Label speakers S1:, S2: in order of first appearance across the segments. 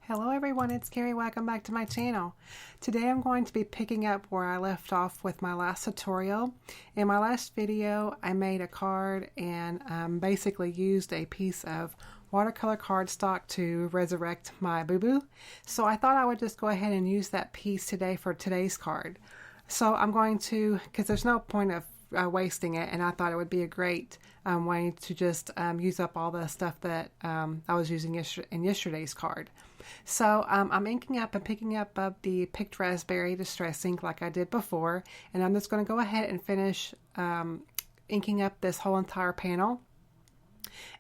S1: Hello everyone, it's Carrie. Welcome back to my channel. Today I'm going to be picking up where I left off with my last tutorial. In my last video I made a card and basically used a piece of watercolor cardstock to resurrect my boo-boo. So I thought I would just go ahead and use that piece today for today's card. So I'm going to, because there's no point of wasting it, and I thought it would be a great way to just use up all the stuff that I was using in yesterday's card. So I'm inking up and picking up the Picked Raspberry Distress ink like I did before, and I'm just going to go ahead and finish inking up this whole entire panel.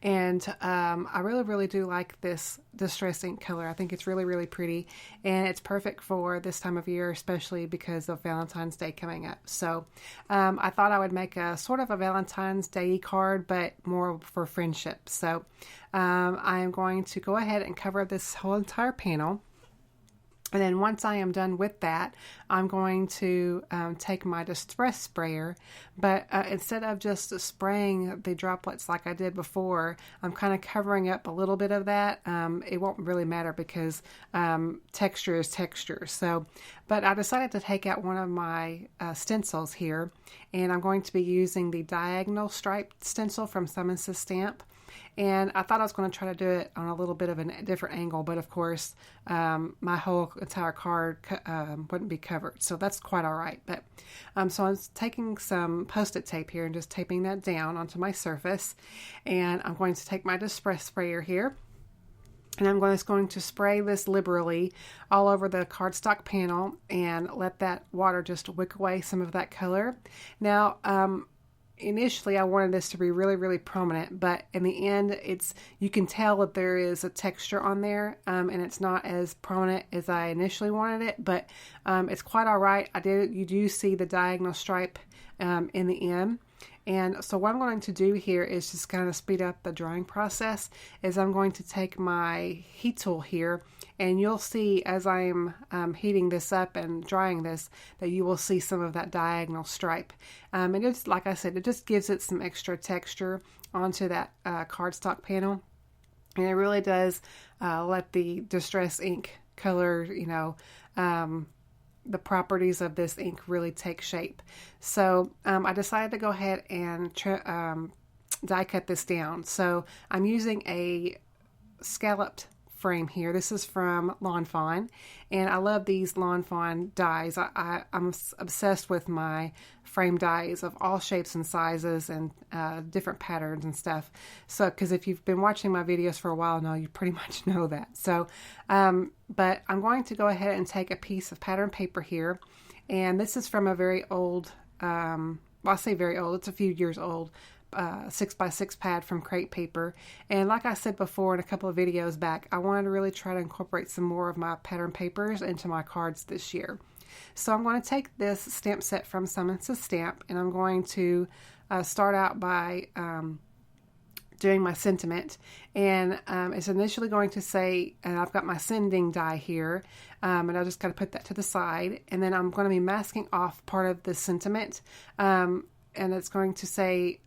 S1: And I really do like this distress ink color. I think it's really pretty, and it's perfect for this time of year, especially because of Valentine's Day coming up. So I thought I would make a sort of a Valentine's Day card, but more for friendship. So I am going to go ahead and cover this whole entire panel. And then once I am done with that, I'm going to take my distress sprayer, but instead of just spraying the droplets like I did before, I'm kind of covering up a little bit of that. It won't really matter because texture is texture. So, but I decided to take out one of my stencils here, and I'm going to be using the diagonal striped stencil from Simon Says Stamp. And I thought I was going to try to do it on a little bit of a different angle, but of course my whole entire card wouldn't be covered, so that's quite all right. But so I'm taking some Post-it tape here and just taping that down onto my surface, and I'm going to take my distress sprayer here, and I'm just going to spray this liberally all over the cardstock panel and let that water just wick away some of that color. Now initially I wanted this to be really prominent, but in the end you can tell that there is a texture on there, and it's not as prominent as I initially wanted it, but it's quite all right. You do see the diagonal stripe in the end. And so what I'm going to do here is just kind of speed up the drying process. Is I'm going to take my heat tool here, and you'll see as I'm heating this up and drying this that you will see some of that diagonal stripe. And it's, like I said, it just gives it some extra texture onto that cardstock panel, and it really does let the distress ink color, the properties of this ink really take shape. So I decided to go ahead and die cut this down. So I'm using a scalloped frame here. This is from Lawn Fawn, and I love these Lawn Fawn dies. I'm obsessed with my frame dies of all shapes and sizes and different patterns and stuff. So, because if you've been watching my videos for a while now, you pretty much know that. So, but I'm going to go ahead and take a piece of pattern paper here, and this is from a very old, well, I say very old, it's a few years old, 6x6 pad from Crate Paper. And like I said before in a couple of videos back, I wanted to really try to incorporate some more of my pattern papers into my cards this year. So I'm going to take this stamp set from Simon Says Stamp, and I'm going to start out by doing my sentiment. And it's initially going to say, and I've got my sending die here, and I just got to put that to the side, and then I'm going to be masking off part of the sentiment, and it's going to say,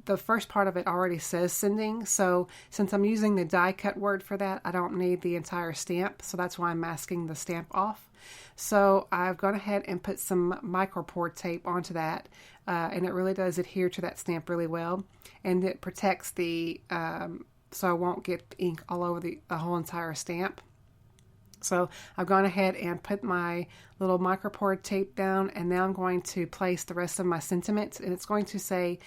S1: the first part of it already says sending, so since I'm using the die cut word for that, I don't need the entire stamp, so that's why I'm masking the stamp off. So I've gone ahead and put some micropore tape onto that, and it really does adhere to that stamp really well, and it protects the so I won't get ink all over the whole entire stamp. So I've gone ahead and put my little micropore tape down, and now I'm going to place the rest of my sentiments, and it's going to say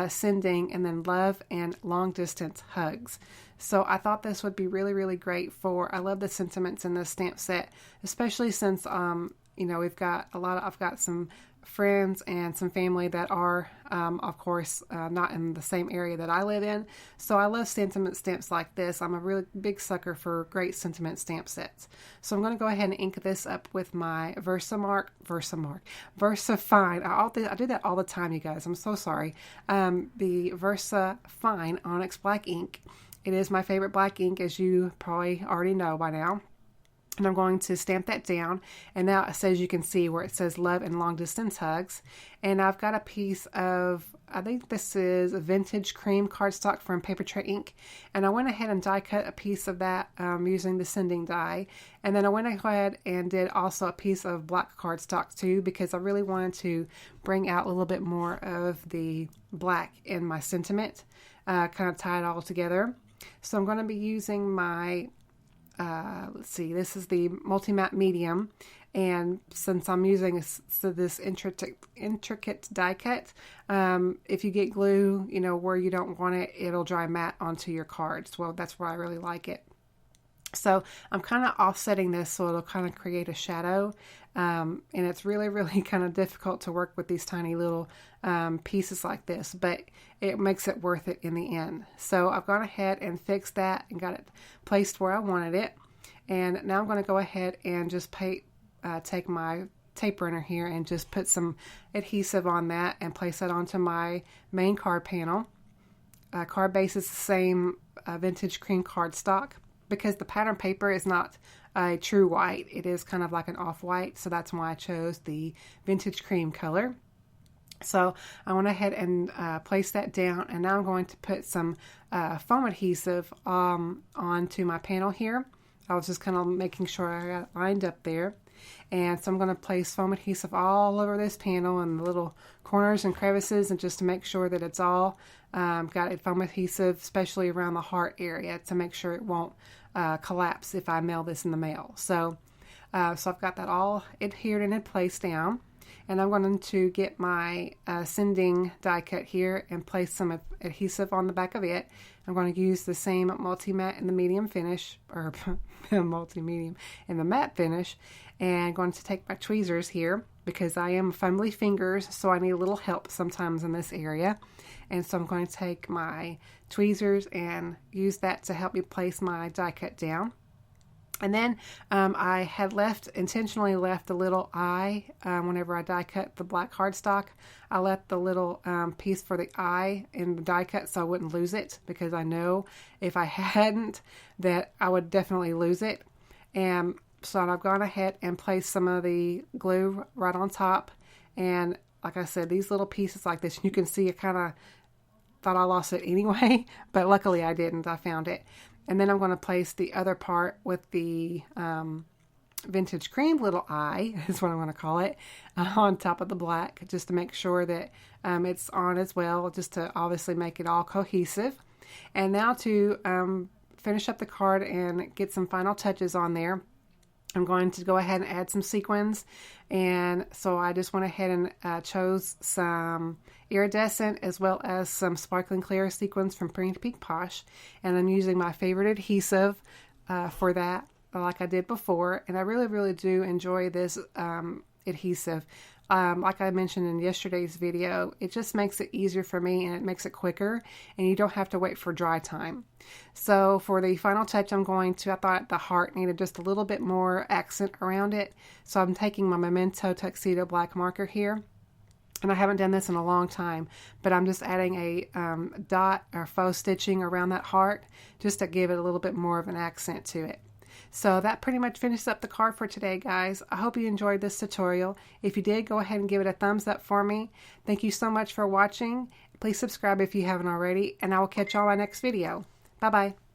S1: sending and then love and long distance hugs. So I thought this would be really great for, I love the sentiments in this stamp set, especially since we've got I've got some friends and some family that are of course not in the same area that I live in, so I love sentiment stamps like this. I'm a really big sucker for great sentiment stamp sets. So I'm going to go ahead and ink this up with my VersaFine. I do that all the time, you guys, I'm so sorry. The VersaFine Onyx black ink. It is my favorite black ink, as you probably already know by now. And I'm going to stamp that down. And now it says, you can see where it says love and long distance hugs. And I've got a piece of, I think this is a vintage cream cardstock from Paper Tray Ink. And I went ahead and die cut a piece of that using the sending die. And then I went ahead and did also a piece of black cardstock too, because I really wanted to bring out a little bit more of the black in my sentiment, kind of tie it all together. So I'm going to be using my let's see, this is the multi-matte medium, and since I'm using this intricate die cut, if you get glue, you know, where you don't want it, it'll dry matte onto your cards. Well, that's where I really like it. So I'm kind of offsetting this so it'll kind of create a shadow, and it's really, really kind of difficult to work with these tiny little pieces like this, but it makes it worth it in the end. So I've gone ahead and fixed that and got it placed where I wanted it. And now I'm going to go ahead and just take my tape runner here and just put some adhesive on that and place that onto my main card panel. Card base is the same vintage cream cardstock, because the pattern paper is not a true white. It is kind of like an off-white, so that's why I chose the vintage cream color. So I went ahead and placed that down, and now I'm going to put some foam adhesive onto my panel here. I was just kind of making sure I got it lined up there. And so I'm going to place foam adhesive all over this panel and the little corners and crevices, and just to make sure that it's all got a foam adhesive, especially around the heart area, to make sure it won't collapse if I mail this in the mail. So I've got that all adhered and in place down. And I'm going to get my sending die cut here and place some adhesive on the back of it. I'm going to use the same multi-matte in the medium finish, or multi-medium in the matte finish. And I'm going to take my tweezers here, because I am fumbly fingers, so I need a little help sometimes in this area. And so I'm going to take my tweezers and use that to help me place my die cut down. And then I had intentionally left a little eye whenever I die cut the black cardstock. I left the little piece for the eye in the die cut so I wouldn't lose it, because I know if I hadn't that I would definitely lose it. And so I've gone ahead and placed some of the glue right on top. And like I said, these little pieces like this, you can see I kind of thought I lost it anyway, but luckily I didn't. I found it. And then I'm going to place the other part with the vintage cream little eye, is what I'm going to call it, on top of the black, just to make sure that it's on as well, just to obviously make it all cohesive. And now to finish up the card and get some final touches on there, I'm going to go ahead and add some sequins. And so I just went ahead and chose some iridescent as well as some sparkling clear sequins from Pretty Pink Posh. And I'm using my favorite adhesive for that, like I did before. And I really, really do enjoy this adhesive. Like I mentioned in yesterday's video, it just makes it easier for me, and it makes it quicker, and you don't have to wait for dry time. So for the final touch, I thought the heart needed just a little bit more accent around it. So I'm taking my Memento Tuxedo black marker here, and I haven't done this in a long time, but I'm just adding a dot or faux stitching around that heart, just to give it a little bit more of an accent to it. So that pretty much finishes up the card for today, guys. I hope you enjoyed this tutorial. If you did, go ahead and give it a thumbs up for me. Thank you so much for watching. Please subscribe if you haven't already, and I will catch y'all in my next video. Bye-bye.